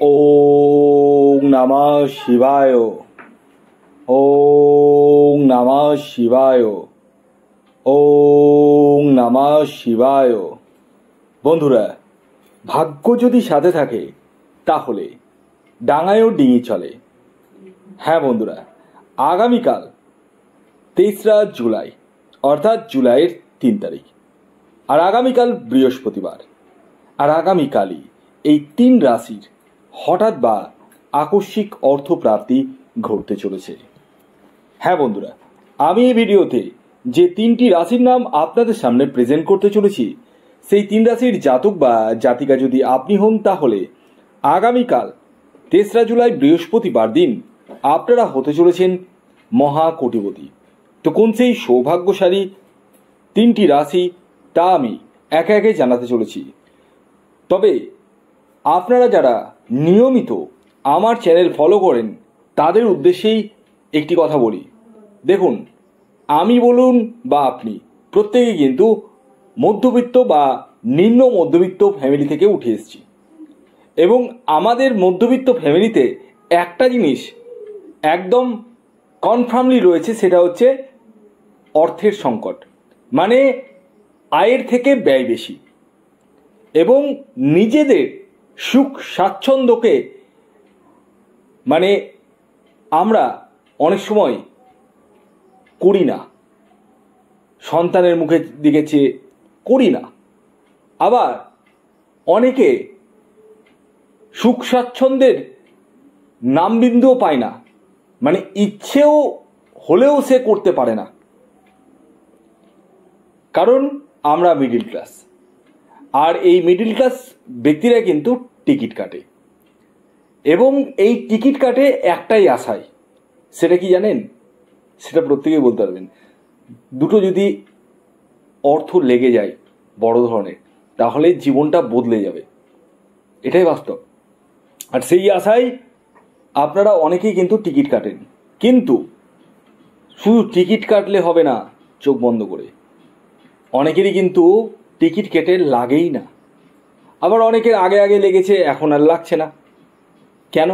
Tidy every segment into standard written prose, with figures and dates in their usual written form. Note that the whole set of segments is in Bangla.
ওং নমঃ শিবায়। ওং নমঃ শিবায়। ওং নমঃ শিবায়। বন্ধুরা, ভাগ্য যদি সাথে থাকে তাহলে ডাঙায়ও ডিঙি চলে। হ্যাঁ বন্ধুরা, আগামীকাল ৩রা জুলাই অর্থাৎ জুলাইয়ের ৩ তারিখ, আর আগামীকাল বৃহস্পতিবার, আর আগামীকালই এই ৩ রাশির হঠাৎ বা আকস্মিক অর্থপ্রাপ্তি ঘটতে চলেছে। হ্যাঁ বন্ধুরা, আমি এই ভিডিওতে যে ৩টি রাশির নাম আপনাদের সামনে প্রেজেন্ট করতে চলেছি, সেই ৩ রাশির জাতক বা জাতিকা যদি আপনি হন তাহলে আগামীকাল ৩রা জুলাই বৃহস্পতিবার দিন আপনারা হতে চলেছেন মহাকোটিপতি। তো কোন সেই সৌভাগ্যশালী ৩টি রাশি তা আমি একে একে জানাতে চলেছি। তবে আপনারা যারা নিয়মিত আমার চ্যানেল ফলো করেন তাদের উদ্দেশ্যেই একটি কথা বলি। দেখুন, আমি বলুন বা আপনি প্রত্যেকে কিন্তু মধ্যবিত্ত বা নিম্ন মধ্যবিত্ত ফ্যামিলি থেকে উঠে এসেছি, এবং আমাদের মধ্যবিত্ত ফ্যামিলিতে একটা জিনিস একদম কনফার্মলি রয়েছে, সেটা হচ্ছে অর্থের সংকট, মানে আয়ের থেকে ব্যয় বেশি, এবং নিজেদের সুখ স্বাচ্ছন্দ্যকে মানে আমরা অনেক সময় করি না, সন্তানের মুখের দিকে চেয়ে করি না। আবার অনেকে সুখ স্বাচ্ছন্দ্যের নামবিন্দুও পায় না, মানে ইচ্ছেও হলেও সে করতে পারে না, কারণ আমরা মিডিল ক্লাস। আর এই মিডিল ক্লাস ব্যক্তিরা কিন্তু টিকিট কাটে, এবং এই টিকিট কাটে একটাই আশায়। সেটা কি জানেন? সেটা প্রত্যেকেই বলতে পারবেন। দুটো যদি অর্থ লেগে যায় বড় ধরনের, তাহলে জীবনটা বদলে যাবে, এটাই বাস্তব। আর সেই আশায় আপনারা অনেকেই কিন্তু টিকিট কাটেন, কিন্তু শুধু টিকিট কাটলে হবে না চোখ বন্ধ করে। অনেকেরই কিন্তু টিকিট কেটে লাগেই না, আবার অনেকের আগে আগে লেগেছে, এখন আর লাগছে না। কেন?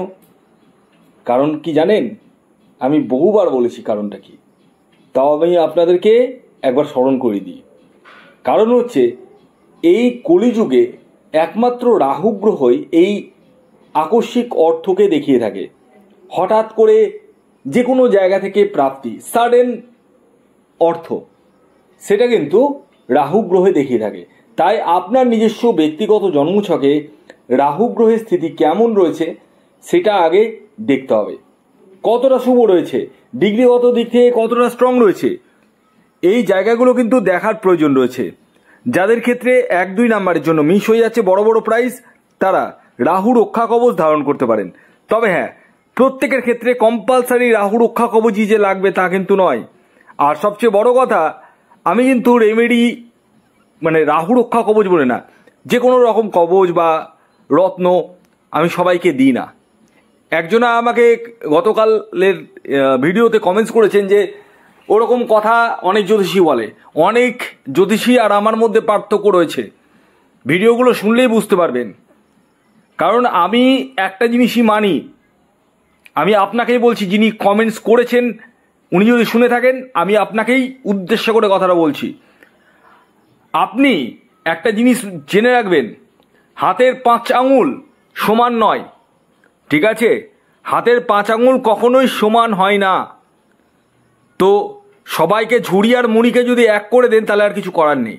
কারণ কি জানেন? আমি বহুবার বলেছি কারণটা কি, তাও আমি আপনাদেরকে একবার স্মরণ করে দিই। কারণ হচ্ছে, এই কলিযুগে একমাত্র রাহু গ্রহই এই আকস্মিক অর্থকে দেখিয়ে থাকে। হঠাৎ করে যে কোনো জায়গা থেকে প্রাপ্তি, সাডেন অর্থ, সেটা কিন্তু রাহু গ্রহে দেখিয়ে থাকে। তাই আপনার নিজস্ব ব্যক্তিগত জন্মছকে রাহু গ্রহের স্থিতি কেমন রয়েছে সেটা আগে দেখতে হবে। কতটা শুভ রয়েছে, ডিগ্রিগত দিক থেকে কতটা স্ট্রং রয়েছে, এই জায়গাগুলো কিন্তু দেখার প্রয়োজন রয়েছে। যাদের ক্ষেত্রে 1-2 নাম্বারের জন্য মিস হয়ে যাচ্ছে বড় বড় প্রাইজ, তারা রাহু রক্ষা কবচ ধারণ করতে পারেন। তবে হ্যাঁ, প্রত্যেকের ক্ষেত্রে কম্পালসারি রাহু রক্ষা কবচই যে লাগবে তা কিন্তু নয়। আর সবচেয়ে বড় কথা, আমি কিন্তু রেমেডি মানে রাহু রক্ষা কবচ বলে না, যে কোনো রকম কবচ বা রত্ন আমি সবাইকে দিই না। একজনা আমাকে গতকালের ভিডিওতে কমেন্টস করেছেন যে ওরকম কথা অনেক জ্যোতিষী বলে। অনেক জ্যোতিষী আর আমার মধ্যে পার্থক্য রয়েছে, ভিডিওগুলো শুনলেই বুঝতে পারবেন। কারণ আমি একটা জিনিসই মানি, আমি আপনাকেই বলছি, যিনি কমেন্টস করেছেন উনি যদি শুনে থাকেন, আমি আপনাকেই উদ্দেশ্য করে কথাটা বলছি। আপনি একটা জিনিস জেনে রাখবেন, হাতের 5 আঙুল সমান নয়, ঠিক আছে? হাতের 5 আঙুল কখনোই সমান হয় না। তো সবাইকে ঝুড়ি আর মুড়িকে যদি এক করে দেন তাহলে আর কিছু করার নেই,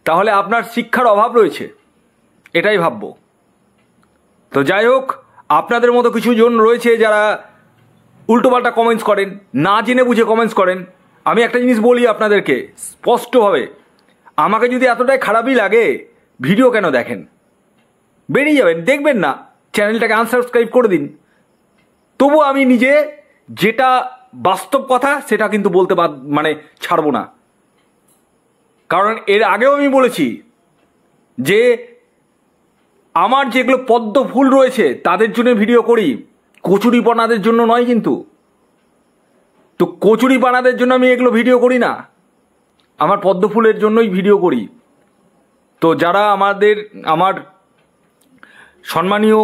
তাহলে আপনার শিক্ষার অভাব রয়েছে, এটাই ভাববো। তো যাই হোক, আপনাদের মতো কিছু জন রয়েছে যারা উল্টোপাল্টা কমেন্টস করেন, না জেনে বুঝে কমেন্টস করেন। আমি একটা জিনিস বলি আপনাদেরকে স্পষ্টভাবে, আমাকে যদি এতটাই খারাপই লাগে, ভিডিও কেন দেখেন? বেরিয়ে যাবেন, দেখবেন না, চ্যানেলটাকে আনসাবস্ক্রাইব করে দিন। তবু আমি নিজে যেটা বাস্তব কথা সেটা কিন্তু বলতে মানে ছাড়বো না। কারণ এর আগেও আমি বলেছি যে আমার যেগুলো পদ্ম ফুল রয়েছে তাদের জন্য ভিডিও করি, কচুরিপানাদের জন্য নয় কিন্তু। তো কচুরিপানাদের জন্য আমি এগুলো ভিডিও করি না, আমার পদ্ম ফুলের জন্যই ভিডিও করি। তো যারা আমার সম্মানীয়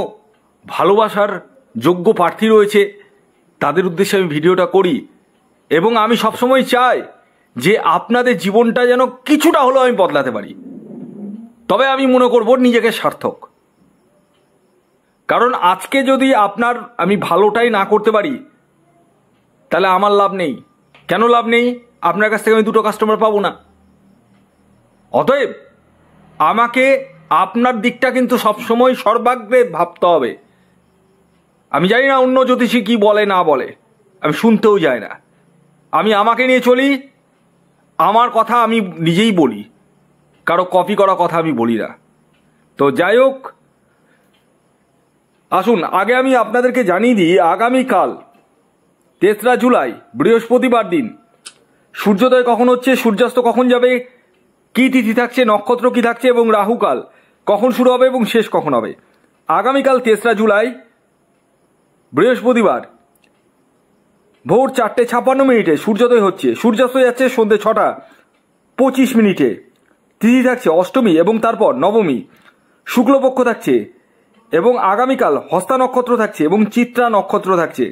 ভালোবাসার যোগ্য প্রার্থী রয়েছে, তাদের উদ্দেশ্যে আমি ভিডিওটা করি। এবং আমি সবসময় চাই যে আপনাদের জীবনটা যেন কিছুটা হলেও আমি বদলাতে পারি। তবে আমি মনে করব নিজেকে সার্থক। কারণ আজকে যদি আপনার আমি ভালোটাই না করতে পারি তাহলে আমার লাভ নেই। কেন লাভ নেই? আপনার কাছ থেকে আমি 2টো কাস্টমার পাবো না। অতএব আমাকে আপনার দিকটা কিন্তু সবসময় সর্বাগ্রে ভাবতে হবে। আমি জানি না অন্য জ্যোতিষী কি বলে না বলে, আমি শুনতেও যাই না। আমি আমাকে নিয়ে চলি, আমার কথা আমি নিজেই বলি, কারো কপি করা কথা আমি বলি না। তো যাই হোক, আসুন আগে আমি আপনাদেরকে জানিয়ে দিই আগামীকাল 3রা জুলাই বৃহস্পতিবার দিন সূর্যোদয় কখন হচ্ছে, সূর্যাস্ত কখন যাবে, কী তিথি থাকছে, নক্ষত্র কী থাকছে এবং রাহুকাল কখন শুরু হবে এবং শেষ কখন হবে। আগামীকাল 3রা জুলাই বৃহস্পতিবার ভোর 4:56 সূর্যোদয় হচ্ছে, সূর্যাস্ত যাচ্ছে সন্ধ্যে 6:25। তিথি থাকছে অষ্টমী এবং তারপর নবমী, শুক্লপক্ষ থাকছে এবং আগামীকাল হস্তা নক্ষত্র থাকছে এবং চিত্রা নক্ষত্র থাকছে।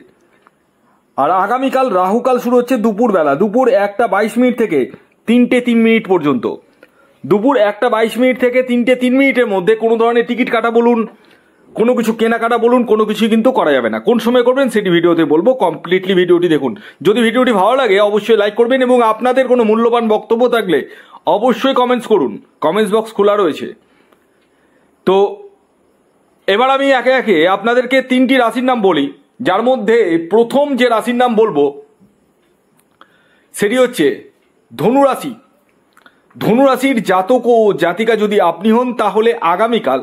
আর আগামীকাল রাহুকাল শুরু হচ্ছে দুপুরবেলা, দুপুর 1:22 থেকে 3:03 পর্যন্ত। দুপুর 1:22 থেকে 3:03 মধ্যে কোনো ধরনের টিকিট কাটা বলুন, কোনো কিছু কেনাকাটা বলুন, কোনো কিছুই কিন্তু করা যাবে না। কোন সময় করবেন সেটি ভিডিওতে বলবো, কমপ্লিটলি ভিডিওটি দেখুন। যদি ভিডিওটি ভালো লাগে অবশ্যই লাইক করবেন এবং আপনাদের কোনো মূল্যবান বক্তব্য থাকলে অবশ্যই কমেন্টস করুন, কমেন্টস বক্স খোলা রয়েছে। তো এবার আমি একে একে আপনাদেরকে 3টি রাশির নাম বলি, যার মধ্যে প্রথম যে রাশির নাম বলবো সেটি হচ্ছে ধনুরাশি। ধনুরাশির জাতক ও জাতিকা যদি আপনি হন তাহলে আগামীকাল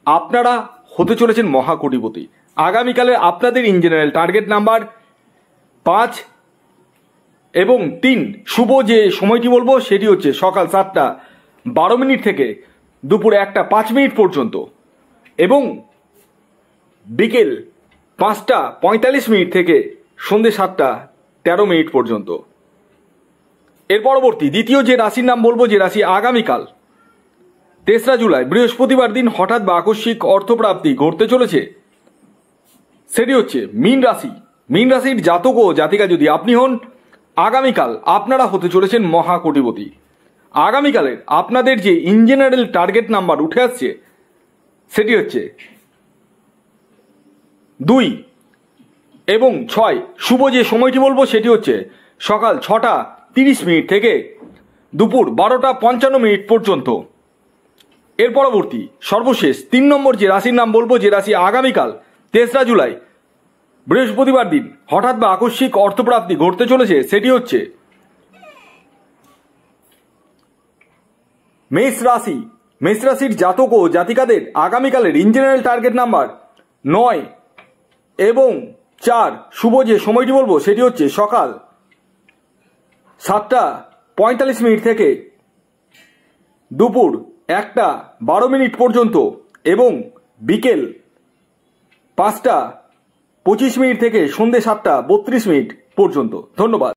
আপনারা হতে চলেছেন মহাকোটিপতি। আগামীকালে আপনাদের ইন জেনারেল টার্গেট নাম্বার 5 এবং 3। শুভ যে সময়টি বলবো সেটি হচ্ছে সকাল 7:12 থেকে দুপুর 1:05 পর্যন্ত এবং বিকেল 5:45 থেকে সন্ধ্যে 7:13 পর্যন্ত। এর পরবর্তী দ্বিতীয় যে রাশির নাম বলবো, যে রাশি আগামীকাল 3রা জুলাই বৃহস্পতিবার দিন হঠাৎ বা আকস্মিক অর্থপ্রাপ্তি ঘটতে চলেছে, সেটি হচ্ছে মীন রাশি। মীন রাশির জাতক ও জাতিকা যদি আপনি হন আগামীকাল আপনারা হতে চলেছেন মহাকোটিপতি। আগামীকালের আপনাদের যে ইন জেনারেল টার্গেট নাম্বার উঠে আসছে সেটি হচ্ছে 2 এবং 6। শুভ যে সময়টি বলবো সেটি হচ্ছে সকাল 6:30 থেকে দুপুর 12:55 পর্যন্ত। এর পরবর্তী সর্বশেষ 3 নম্বর যে রাশির নাম বলবো, যে রাশি আগামীকাল 3রা জুলাই বৃহস্পতিবার দিন হঠাৎ বা আকস্মিক অর্থপ্রাপ্তি ঘটতে চলেছে, সেটি হচ্ছে মেষ রাশি। মেষ রাশির জাতক ও জাতিকাদের আগামীকালের ইন জেনারেল টার্গেট নাম্বার 9 এবং 4। শুভ যে সময়টি বলবো সেটি হচ্ছে সকাল 7:45 থেকে দুপুর 1:12 পর্যন্ত এবং বিকেল 5:25 থেকে সন্ধ্যে 7:32 পর্যন্ত। ধন্যবাদ।